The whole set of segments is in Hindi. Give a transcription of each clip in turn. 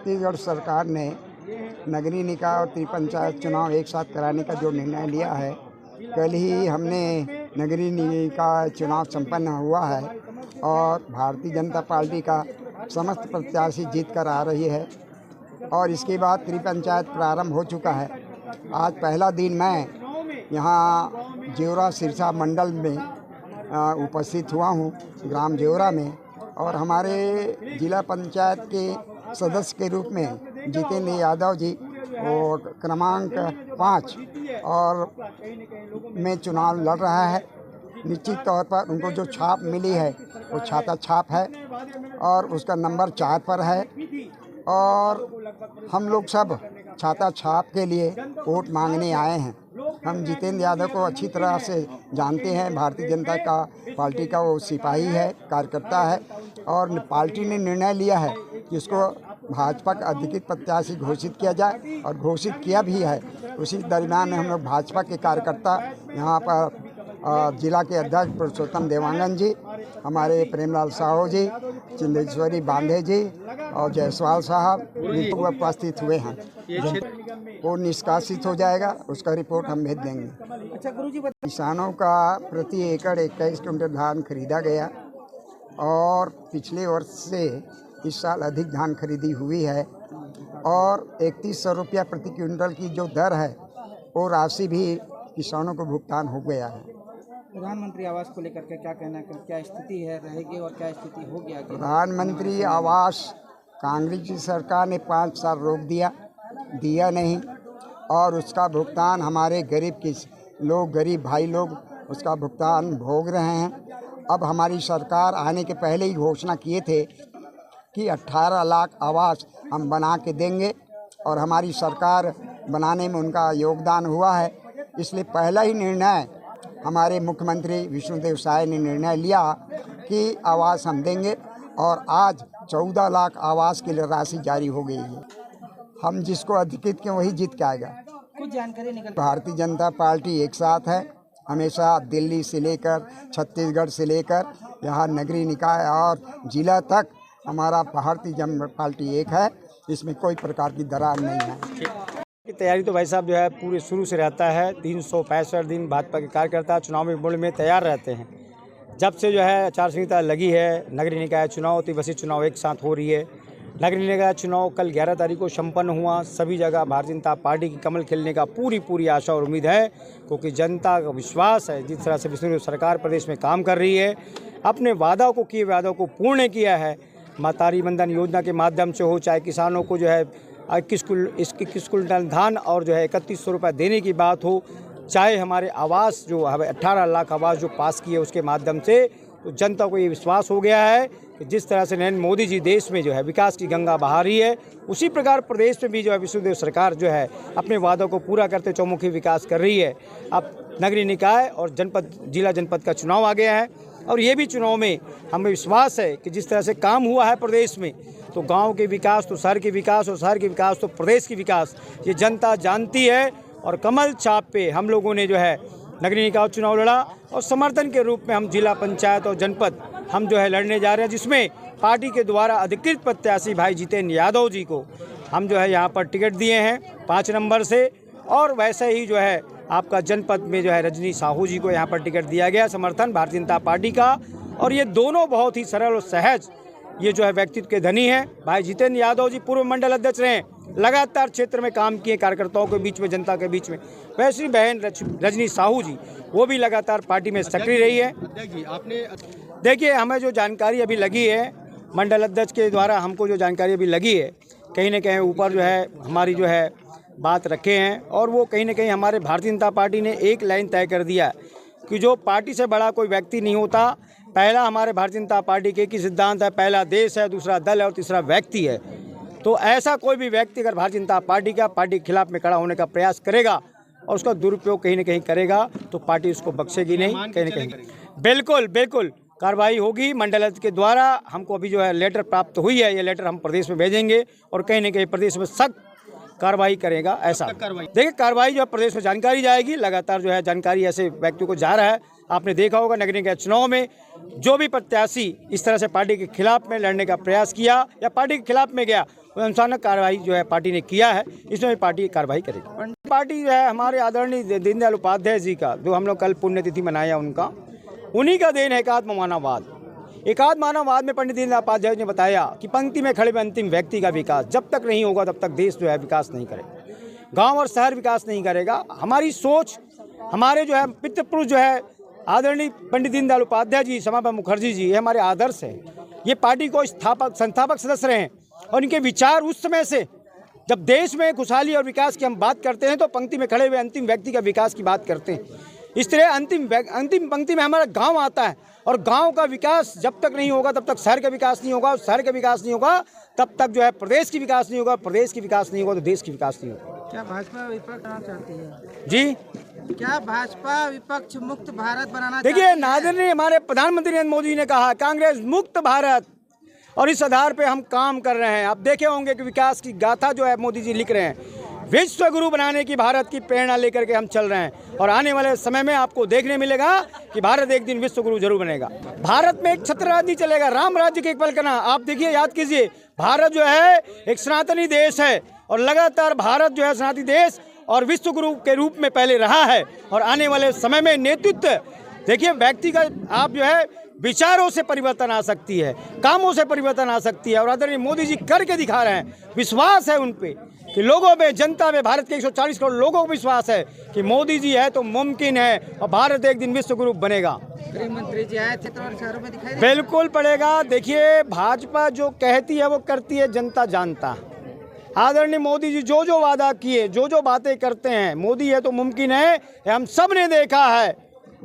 छत्तीसगढ़ सरकार ने नगरीय निकाय और त्रिपंचायत चुनाव एक साथ कराने का जो निर्णय लिया है, कल ही हमने नगरीय निकाय चुनाव संपन्न हुआ है और भारतीय जनता पार्टी का समस्त प्रत्याशी जीत कर आ रही है और इसके बाद त्रिपंचायत प्रारंभ हो चुका है। आज पहला दिन मैं यहाँ जेवरा सिरसा मंडल में उपस्थित हुआ हूँ, ग्राम जेवरा में, और हमारे जिला पंचायत के सदस्य के रूप में जितेंद्र यादव जी वो क्रमांक 5 और में चुनाव लड़ रहा है। निश्चित तौर पर उनको जो छाप मिली है वो छाता छाप है और उसका नंबर 4 पर है और हम लोग सब छाता छाप के लिए वोट मांगने आए हैं। हम जितेंद्र यादव को अच्छी तरह से जानते हैं। भारतीय जनता पार्टी का वो सिपाही है, कार्यकर्ता है और पार्टी ने निर्णय लिया है कि उसको भाजपा का अधिकृत प्रत्याशी घोषित किया जाए और घोषित किया भी है। उसी दरमियान में हम लोग भाजपा के कार्यकर्ता यहाँ पर जिला के अध्यक्ष पुरुषोत्तम देवांगन जी, हमारे प्रेमलाल साहू जी, चिंदेश्वरी बांधे जी और जायसवाल साहब उपस्थित हुए हैं। वो निष्कासित हो जाएगा, उसका रिपोर्ट हम भेज देंगे। अच्छा गुरुजी, किसानों का प्रति एकड़ 21 क्विंटल धान खरीदा गया और पिछले वर्ष से इस साल अधिक धान खरीदी हुई है और 3100 रुपया प्रति क्विंटल की जो दर है वो राशि भी किसानों को भुगतान हो गया है। प्रधानमंत्री आवास को लेकर के क्या कहना है, क्या स्थिति है रहेगी और क्या स्थिति हो गया? प्रधानमंत्री आवास कांग्रेस की सरकार ने 5 साल रोक दिया नहीं और उसका भुगतान हमारे गरीब भाई लोग उसका भुगतान भोग रहे हैं। अब हमारी सरकार आने के पहले ही घोषणा किए थे कि 18 लाख आवास हम बना के देंगे और हमारी सरकार बनाने में उनका योगदान हुआ है। इसलिए पहला ही निर्णय हमारे मुख्यमंत्री विष्णुदेव साय ने निर्णय लिया कि आवास हम देंगे और आज 14 लाख आवास के लिए राशि जारी हो गई है। हम जिसको अधिकृत के वही जीत के आएगा। कुछ जानकारी निकल। भारतीय जनता पार्टी एक साथ है, हमेशा दिल्ली से लेकर छत्तीसगढ़ से लेकर यहाँ नगरीय निकाय और जिला तक हमारा भारतीय जनता पार्टी एक है। इसमें कोई प्रकार की दरार नहीं है। की तैयारी तो भाई साहब जो है पूरे शुरू से रहता है। 365 दिन भाजपा के कार्यकर्ता चुनावी मुड़ में तैयार रहते हैं। जब से जो है आचार संहिता लगी है, नगरीय निकाय चुनाव, त्रिवसीय चुनाव एक साथ हो रही है। नगरीय निकाय चुनाव कल 11 तारीख को संपन्न हुआ। सभी जगह भारतीय जनता पार्टी की कमल खिलने का पूरी आशा और उम्मीद है, क्योंकि जनता का विश्वास है। जिस तरह से विष्णुदेव सरकार प्रदेश में काम कर रही है, अपने वादों को पूर्ण किया है। मातारी बंधन योजना के माध्यम से हो, चाहे किसानों को जो है 21 कुंटल धान और जो है 3100 रुपये देने की बात हो, चाहे हमारे आवास जो 18 लाख आवास जो पास किए उसके माध्यम से, तो जनता को ये विश्वास हो गया है कि जिस तरह से नरेंद्र मोदी जी देश में जो है विकास की गंगा बहा रही है, उसी प्रकार प्रदेश में भी जो है विष्णुदेव सरकार जो है अपने वादों को पूरा करते चौमुखी विकास कर रही है। अब नगरीय निकाय और जिला जनपद का चुनाव आ गया है और ये भी चुनाव में हमें विश्वास है कि जिस तरह से काम हुआ है प्रदेश में, तो गांव के विकास तो शहर के विकास और शहर के विकास तो प्रदेश की विकास, ये जनता जानती है। और कमल छाप पे हम लोगों ने जो है नगरीय निकाय चुनाव लड़ा और समर्थन के रूप में हम जिला पंचायत और जनपद हम जो है लड़ने जा रहे हैं, जिसमें पार्टी के द्वारा अधिकृत प्रत्याशी भाई जितेंद्र यादव जी को हम जो है यहाँ पर टिकट दिए हैं 5 नंबर से। और वैसे ही जो है आपका जनपद में जो है रजनी साहू जी को यहाँ पर टिकट दिया गया समर्थन भारतीय जनता पार्टी का। और ये दोनों बहुत ही सरल और सहज ये जो है व्यक्तित्व के धनी हैं। भाई जितेंद्र यादव जी पूर्व मंडल अध्यक्ष रहे, लगातार क्षेत्र में काम किए कार्यकर्ताओं के बीच में, जनता के बीच में। वैसी बहन रजनी साहू जी वो भी लगातार पार्टी में सक्रिय रही है। देखिए, हमें जो जानकारी अभी लगी है मंडल अध्यक्ष के द्वारा, हमको जो जानकारी अभी लगी है, कहीं न कहीं ऊपर जो है हमारी जो है बात रखे हैं और वो कहीं न कहीं हमारे भारतीय जनता पार्टी ने एक लाइन तय कर दिया कि जो पार्टी से बड़ा कोई व्यक्ति नहीं होता। पहला हमारे भारतीय जनता पार्टी के सिद्धांत है, पहला देश है, दूसरा दल है और तीसरा व्यक्ति है। तो ऐसा कोई भी व्यक्ति अगर भारतीय जनता पार्टी के खिलाफ में खड़ा होने का प्रयास करेगा और उसका दुरुपयोग कहीं न कहीं करेगा, तो पार्टी उसको बख्शेगी नहीं। कहीं न कहीं बिल्कुल कार्रवाई होगी। मंडल के द्वारा हमको अभी जो है लेटर प्राप्त हुई है, ये लेटर हम प्रदेश में भेजेंगे और कहीं न कहीं प्रदेश में सख्त कार्रवाई करेगा। ऐसा देखिए, कार्रवाई जो है प्रदेश में जानकारी जाएगी, लगातार जो है जानकारी ऐसे व्यक्तियों को जा रहा है। आपने देखा होगा नगरीय निकाय चुनाव में जो भी प्रत्याशी इस तरह से पार्टी के खिलाफ में लड़ने का प्रयास किया या पार्टी के खिलाफ में गया, अनुसार कार्रवाई जो है पार्टी ने किया है, इसमें भी पार्टी कार्रवाई करेगी। पार्टी जो है हमारे आदरणीय दीनदयाल उपाध्याय जी का, जो हम लोग कल पुण्यतिथि मनाया उनका, उन्हीं का देन है एकात्म मानववाद। एकात्म मानववाद में पंडित दीनदयाल उपाध्याय ने बताया कि पंक्ति में खड़े हुए अंतिम व्यक्ति का विकास जब तक नहीं होगा तब तक देश जो है विकास नहीं करेगा, गांव और शहर विकास नहीं करेगा। हमारी सोच, हमारे जो है पितृपुरुष जो है आदरणीय पंडित दीनदयाल उपाध्याय जी, श्यामाप्रसाद मुखर्जी जी, ये हमारे आदर्श हैं। ये पार्टी को संस्थापक सदस्य रहे हैं और इनके विचार उस समय से, जब देश में खुशहाली और विकास की हम बात करते हैं तो पंक्ति में खड़े हुए अंतिम व्यक्ति का विकास की बात करते हैं। इस तरह अंतिम पंक्ति में हमारा गांव आता है और गांव का विकास जब तक नहीं होगा तब तक शहर का विकास नहीं होगा, और शहर का विकास नहीं होगा तब तक जो है प्रदेश की विकास नहीं होगा, प्रदेश की विकास नहीं होगा तो देश की विकास नहीं होगा। क्या भाजपा विपक्ष बनाना चाहती है? जी, क्या भाजपा विपक्ष मुक्त भारत बनाना देखिए, नादिर ने, हमारे प्रधानमंत्री नरेंद्र मोदी ने कहा कांग्रेस मुक्त भारत, और इस आधार पे हम काम कर रहे हैं। आप देखे होंगे कि विकास की गाथा जो है मोदी जी लिख रहे हैं, विश्व गुरु बनाने की भारत की प्रेरणा लेकर के हम चल रहे हैं, और आने वाले समय में आपको देखने मिलेगा कि भारत एक दिन विश्व गुरु जरूर बनेगा। भारत में एक छत्र राज्य चलेगा, राम राज्य के एक पल करना। आप देखिए, याद कीजिए, भारत जो है एक सनातनी देश है और लगातार भारत जो है सनातनी देश और विश्व गुरु के रूप में पहले रहा है, और आने वाले समय में नेतृत्व, देखिए, व्यक्तिगत आप जो है विचारों से परिवर्तन आ सकती है, कामों से परिवर्तन आ सकती है, और आदरणीय मोदी जी करके दिखा रहे हैं। विश्वास है उन पे कि लोगों में, जनता में, भारत के 140 करोड़ लोगों को विश्वास है कि मोदी जी है तो मुमकिन है और भारत एक दिन विश्व गुरु बनेगा। गृह मंत्री जी आए क्षेत्र और शहरों में दिखाई बिल्कुल पड़ेगा। देखिए, भाजपा जो कहती है वो करती है, जनता जानता है। आदरणीय मोदी जी जो जो वादा किए, जो जो बातें करते हैं, मोदी है तो मुमकिन है, हम सब ने देखा है।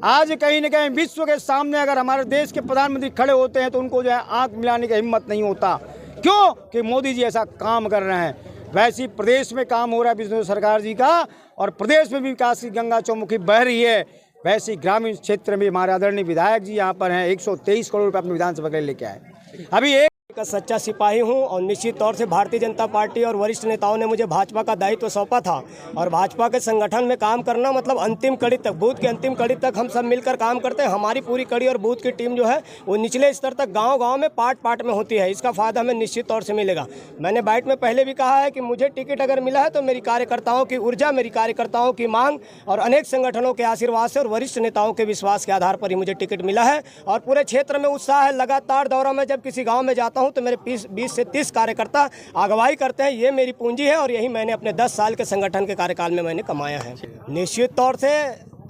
आज कहीं न कहीं विश्व के सामने अगर हमारे देश के प्रधानमंत्री खड़े होते हैं तो उनको जो है आंख मिलाने की हिम्मत नहीं होता। क्यों? कि मोदी जी ऐसा काम कर रहे हैं। वैसे ही प्रदेश में काम हो रहा है विष्णु सरकार जी का, और प्रदेश में भी विकास की गंगा चौमुखी बह रही है। वैसे ही ग्रामीण क्षेत्र में हमारे आदरणीय विधायक जी यहाँ पर हैं, 123 करोड़ रुपये अपने विधानसभा के लिए लेके आए। अभी एक का सच्चा सिपाही हूं, और निश्चित तौर से भारतीय जनता पार्टी और वरिष्ठ नेताओं ने मुझे भाजपा का दायित्व सौंपा था, और भाजपा के संगठन में काम करना मतलब अंतिम कड़ी तक, बूथ के अंतिम कड़ी तक हम सब मिलकर काम करते हैं। हमारी पूरी कड़ी और बूथ की टीम जो है वो निचले स्तर तक, गांव-गांव में, पार्ट में होती है। इसका फायदा हमें निश्चित तौर से मिलेगा। मैंने बाइट में पहले भी कहा है कि मुझे टिकट अगर मिला है तो मेरी कार्यकर्ताओं की ऊर्जा, मेरी कार्यकर्ताओं की मांग और अनेक संगठनों के आशीर्वाद से और वरिष्ठ नेताओं के विश्वास के आधार पर ही मुझे टिकट मिला है, और पूरे क्षेत्र में उत्साह है। लगातार दौरा में जब किसी गाँव में जाता हूँ तो मेरे 20 से 30 कार्यकर्ता अगुवाई करते हैं। ये मेरी पूंजी है और यही मैंने अपने 10 साल के संगठन के कार्यकाल में मैंने कमाया है। निश्चित तौर से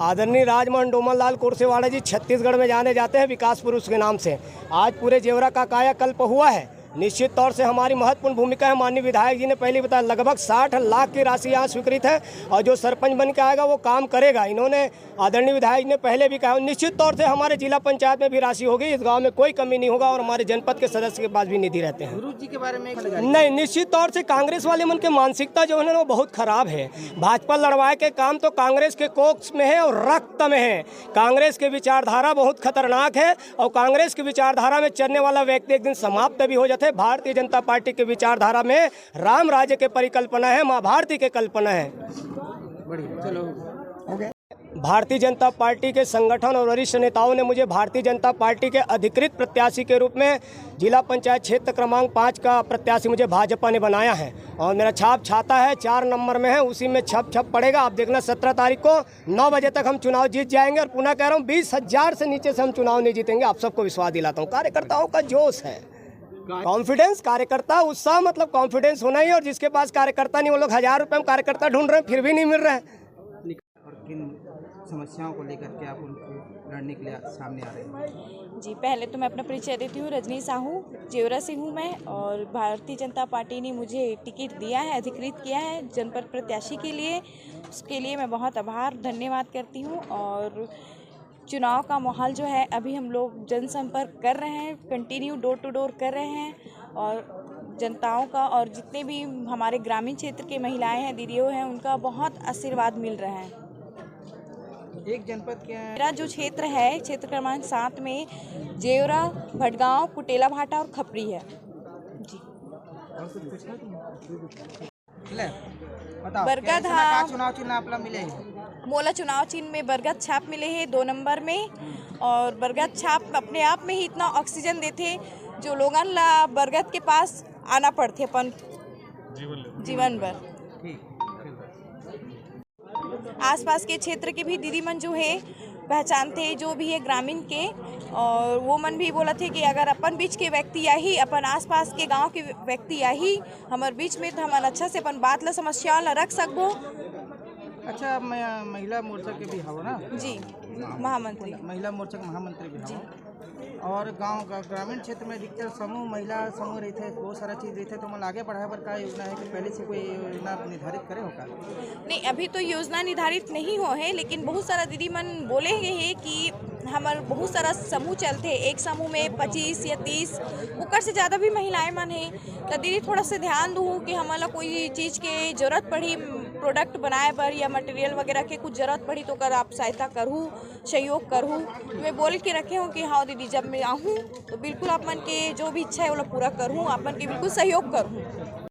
आदरणीय राजमोहन डोमन लाल कुर्सेवाड़ा जी छत्तीसगढ़ में जाने जाते हैं विकास पुरुष के नाम से। आज पूरे जेवरा का कायाकल्प हुआ है। निश्चित तौर से हमारी महत्वपूर्ण भूमिका है। माननीय विधायक जी ने पहले बताया, लगभग 60 लाख की राशि यहाँ स्वीकृत है, और जो सरपंच बन के आएगा वो काम करेगा। इन्होंने आदरणीय विधायक ने पहले भी कहा। निश्चित तौर से हमारे जिला पंचायत में भी राशि होगी, इस गांव में कोई कमी नहीं होगा, और हमारे जनपद के सदस्य के पास भी निधि रहते हैं। गुरु जी के बारे में नहीं, निश्चित तौर से कांग्रेस वाले मन की मानसिकता जो है ना वो बहुत खराब है। भाजपा लड़वाए के काम तो कांग्रेस के कोक्ष में है और रक्त में है। कांग्रेस की विचारधारा बहुत खतरनाक है, और कांग्रेस की विचारधारा में चलने वाला व्यक्ति एक दिन समाप्त भी हो जाते हैं। भारतीय जनता पार्टी की विचारधारा में राम राज्य के परिकल्पना है, माँ भारती के कल्पना है। चलो, भारतीय जनता पार्टी के संगठन और वरिष्ठ नेताओं ने मुझे भारतीय जनता पार्टी के अधिकृत प्रत्याशी के रूप में जिला पंचायत क्षेत्र क्रमांक 5 का प्रत्याशी मुझे भाजपा ने बनाया है, और मेरा छाप छाता है 4 नंबर में है, उसी में छप पड़ेगा। आप देखना 17 तारीख को 9 बजे तक हम चुनाव जीत जाएंगे, और पुनः कह रहा हूँ 20,000 से नीचे से हम चुनाव नहीं जीतेंगे। आप सबको विश्वास दिलाता हूँ। कार्यकर्ताओं का जोश है, कॉन्फिडेंस, कार्यकर्ता उत्साह, मतलब कॉन्फिडेंस होना ही। और जिसके पास कार्यकर्ता नहीं, वो लोग 1000 रुपये में कार्यकर्ता ढूंढ रहे हैं, फिर भी नहीं मिल रहे हैं। और किन समस्याओं को लेकर के आप उनको लड़ने के लिए सामने आ रहे हैं? जी, पहले तो मैं अपना परिचय देती हूँ। रजनी साहू, जेवरा से हूँ मैं, और भारतीय जनता पार्टी ने मुझे टिकट दिया है, अधिकृत किया है जनपद प्रत्याशी के लिए। उसके लिए मैं बहुत धन्यवाद करती हूँ। और चुनाव का माहौल जो है, अभी हम लोग जनसंपर्क कर रहे हैं, कंटिन्यू डोर टू डोर कर रहे हैं, और जनताओं का और जितने भी हमारे ग्रामीण क्षेत्र के महिलाएं हैं, दीदियों हैं, उनका बहुत आशीर्वाद मिल रहा है। एक जनपद क्या है? मेरा जो क्षेत्र है, क्षेत्र क्रमांक 7 में जेवरा, भटगांव, कुटेला भाटा और खपरी है जी। बरगद, हाँ, चुनाव चिन्ह आप लोग मिले हैं? मोला चुनाव चिन्ह में बरगद छाप मिले हैं 2 नंबर में, और बरगद छाप अपने आप में ही इतना ऑक्सीजन देते जो लोगन ला बरगद के पास आना पड़ते अपन जीवन भर। ठीक। आसपास के क्षेत्र के भी दीदी मन जो है पहचान थे, जो भी है ग्रामीण के, और वो मन भी बोला थे कि अगर अपन बीच के व्यक्ति यही, अपन आसपास के गांव के व्यक्ति यही हमारे बीच में, तो हम अच्छा से अपन बात ला समस्या ला रख सकबो। अच्छा, महिला मोर्चा के भी हो ना? जी, महामंत्री, महिला मोर्चा के महामंत्री भी हो। और गांव का ग्रामीण क्षेत्र में अधिकतर समूह महिला समूह रहते हैं, बहुत सारा चीज़ रहते हैं, तो मन आगे बढ़ाए पर का योजना है कि पहले से कोई योजना निर्धारित करे होगा? नहीं, अभी तो योजना निर्धारित नहीं हो है, लेकिन बहुत सारा दीदी मन बोले हैं कि हमारे बहुत सारा समूह चलते हैं, एक समूह में 25 या 30 ऊपर से ज़्यादा भी महिलाएं मन है। तो दीदी थोड़ा सा ध्यान दूँ कि हमारा कोई चीज़ के ज़रूरत पड़ी, प्रोडक्ट बनाए पर या मटेरियल वगैरह के कुछ ज़रूरत पड़ी तो कर आप सहायता करूँ, सहयोग करूँ। मैं बोल के रखे हूँ कि हाँ दीदी, जब मैं आऊँ तो बिल्कुल आप मन के जो भी इच्छा है वो पूरा करूँ, आप मन के बिल्कुल सहयोग करूँ।